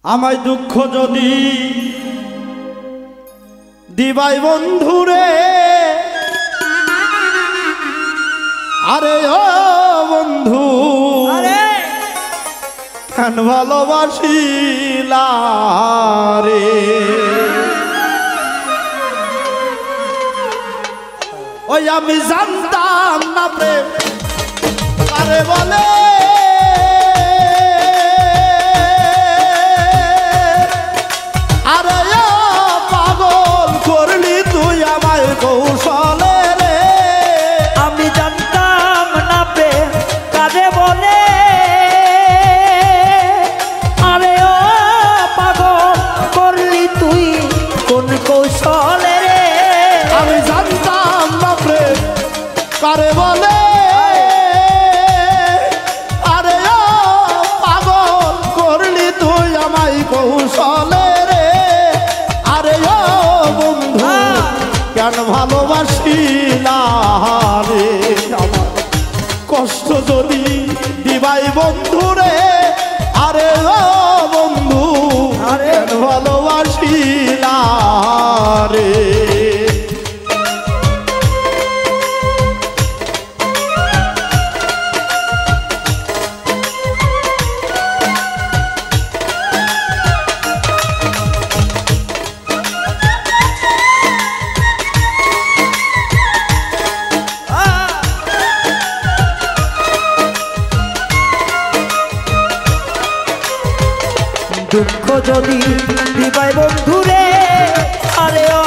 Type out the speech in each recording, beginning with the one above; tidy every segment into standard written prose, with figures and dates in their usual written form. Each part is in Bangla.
আমায় দুঃখ যদি দিবাই বন্ধুরে, আরে ও বন্ধু কেন ভালোবাসিলা রে। ওই আমি জানতাম না প্রেম আরে বলে, আরে পাগল করলি তুই আমায় কৌশলে রে। আমি জানতাম না প্রেম কারে বলে, আরে ও পাগল করলি তুই কোন কৌশলে রে। আমি জানতাম না প্রেম কারে বলে, আরে ও পাগল করলি তুই আমায় কৌশলে রে। আরে ও বন্ধু কেন ভালোবাসিলা রে। আমার কষ্ট যদি দিবাই বন্ধু রে, আরে ও বন্ধু কেন ভালোবাসিলা রে। দুঃখ যদি দিবাই বন্ধু রে, আরে ও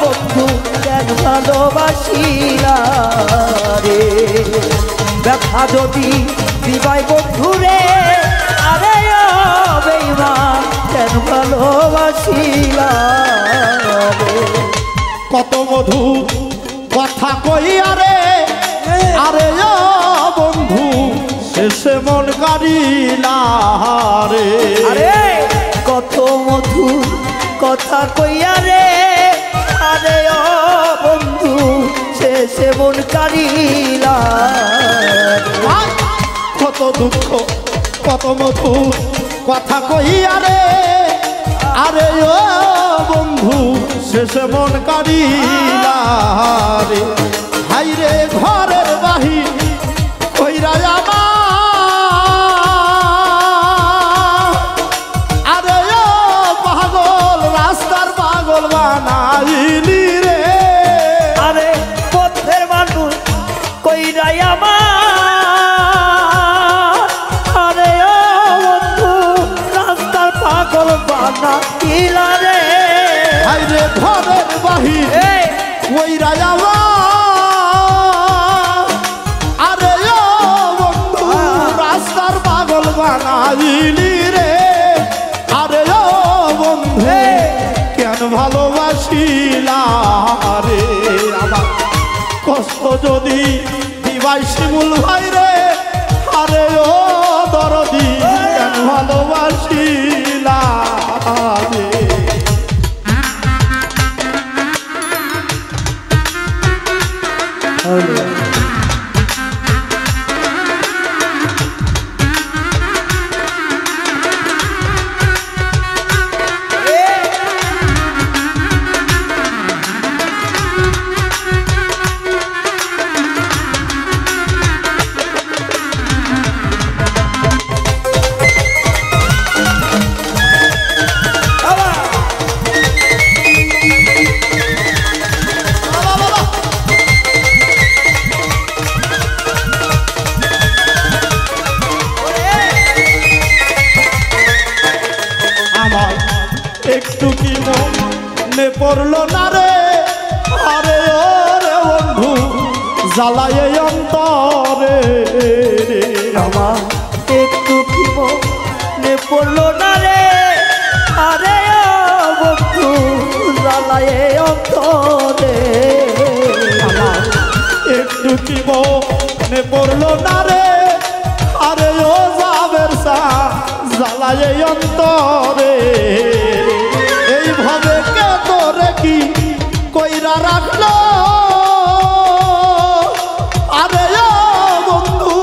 বন্ধু কেন ভালোবাসিলা রে। ব্যথা যদি দিবাই বন্ধু রে, আরে ও বেঈমান কেন ভালোবাসিলা রে। কত মধু কথা কইয়া রে, আরে ও বন্ধু শেষে মন কারিলা রে। আরে কত মধু কথা কইয়া রে, আরে ও বন্ধু শেষে মন কারিলা রে। কত দুঃখ কত মধু কথা কইয়া রে, আরে ও বন্ধু শেষে মন কারিলা রে। হাই রে ঘরের বাহির কইরা আমার, আরে ও পাগল রাস্তার পাগল বানাইলি রে। আরে পথের মানুষ কইরাই আমার, আরে ও বন্ধু রাস্তার পাগল বানাইলা রে। হাই রে ঘরের বাহির কইরা আমার, আরে ও বন্ধু রাস্তার পাগল বানাইলি রে। আরে ও বন্ধু কেন ভালোবাসিলা রে। আমার কষ্ট যদি দিবাই শিমুল ভাই রে, আরে ও দরদি কেন ভালোবাসিলা রে। আমার একটু কি মনে পড়লো না রে, আরে ও রে বন্ধু জ্বালায় অন্তরে। আমার একটু কি মনে পড়লো না রে, আরে ও বন্ধু জ্বালায় অন্তরে। আমার একটু কি মনে পড়লো না রে, আরে ও যাবের সা জ্বালায় অন্তরে। এইভাবে কে তোরে কি কইরা রাখলো, আরে ও বন্ধু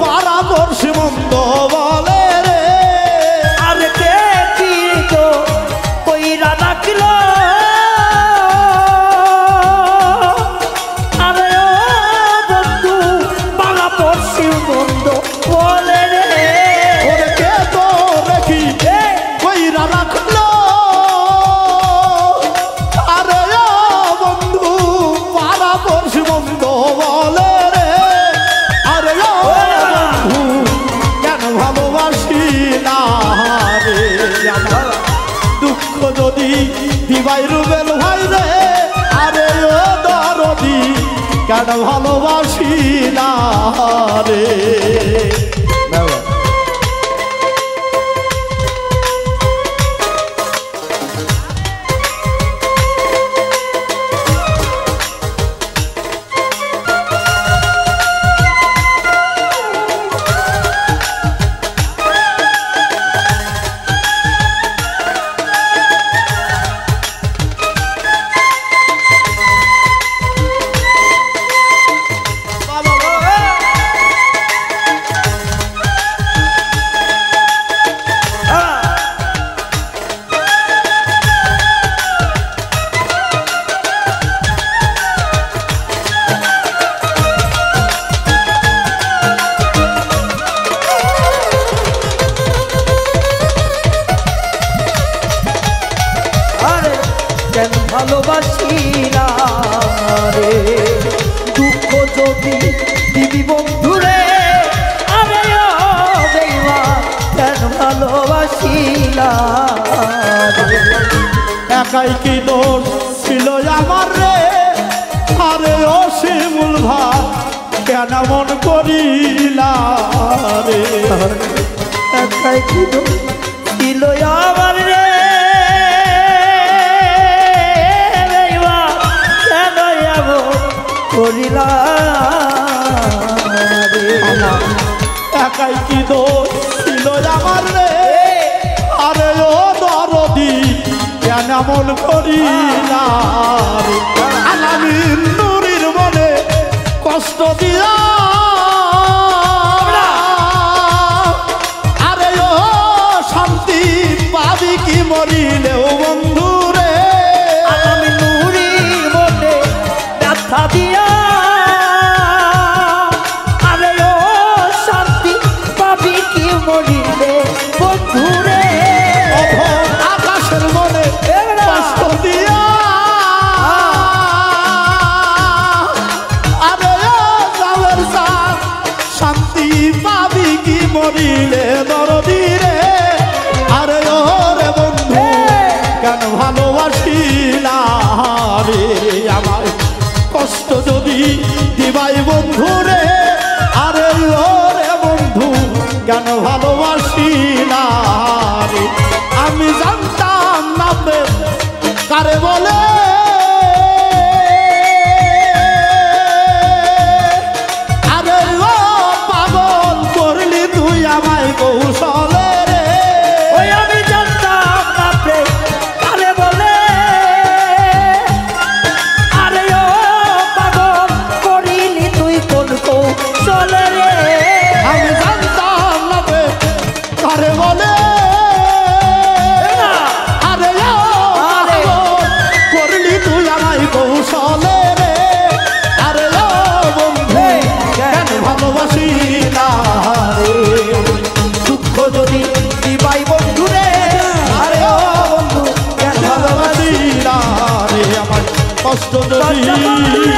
পাড়া পড়শি মন্দ বলে রে। আরে কে আমার দুঃখ যদি দিবাই রুবেল ভাই রে আরে ও দরদি কেন ভালোবাসি না রে ভালোবাসি না রে দুঃখ যদি দিবি বন্ধুরে আরে ও বেঈমান কেন ভালোবাসি না একাই কি দোষ ছিল আমার রে আরে ও শিমুল ভাই কেন মন করিলা রে একাই কি দোষ ছিল আমার রে করিলা একাই কি দোষ ছিল আমার রে আরে ও দরদি কেন মন করিলা আলামিন নুরির মনে কষ্ট দিয়া আরে ও শান্তি পাবি কি মরিলেও বন্ধু রে আলামিন নুরির মনে ব্যথা দিয়া আরে ও শান্তি পাবি কি মরিলে বন্ধুরে আকাশের মনে কষ্ট দিয়া আরে ও যাওয়ার শান্তি পাবি কি মরিলে দরদি রে আরে ও রে বন্ধু কেন ভালোবাসিলা রে আমার কষ্ট যদি দিবাই বন্ধু রে আরে ও রে বন্ধু কেন ভালোবাসিলা রে আমি জানতাম না প্রেম কারে বলে আরে ও পাগল করলি তুই আমায় কৌশলে রে ওই আমি জানতাম না প্রেম কারে বলে আরে ও পাগল করিলি তুই কোন কৌশলে রে আমি জানতাম না প্রেম কারে বলে আরে ও পাগল করলি তুই আমায় কৌশলে রে আরে ও বন্ধু কেন ভালোবাসি না রে দুঃখ যদি দিবাই বন্ধু রে আরে ও বন্ধু কেন ভালোবাসি না রে আমার কষ্ট যদি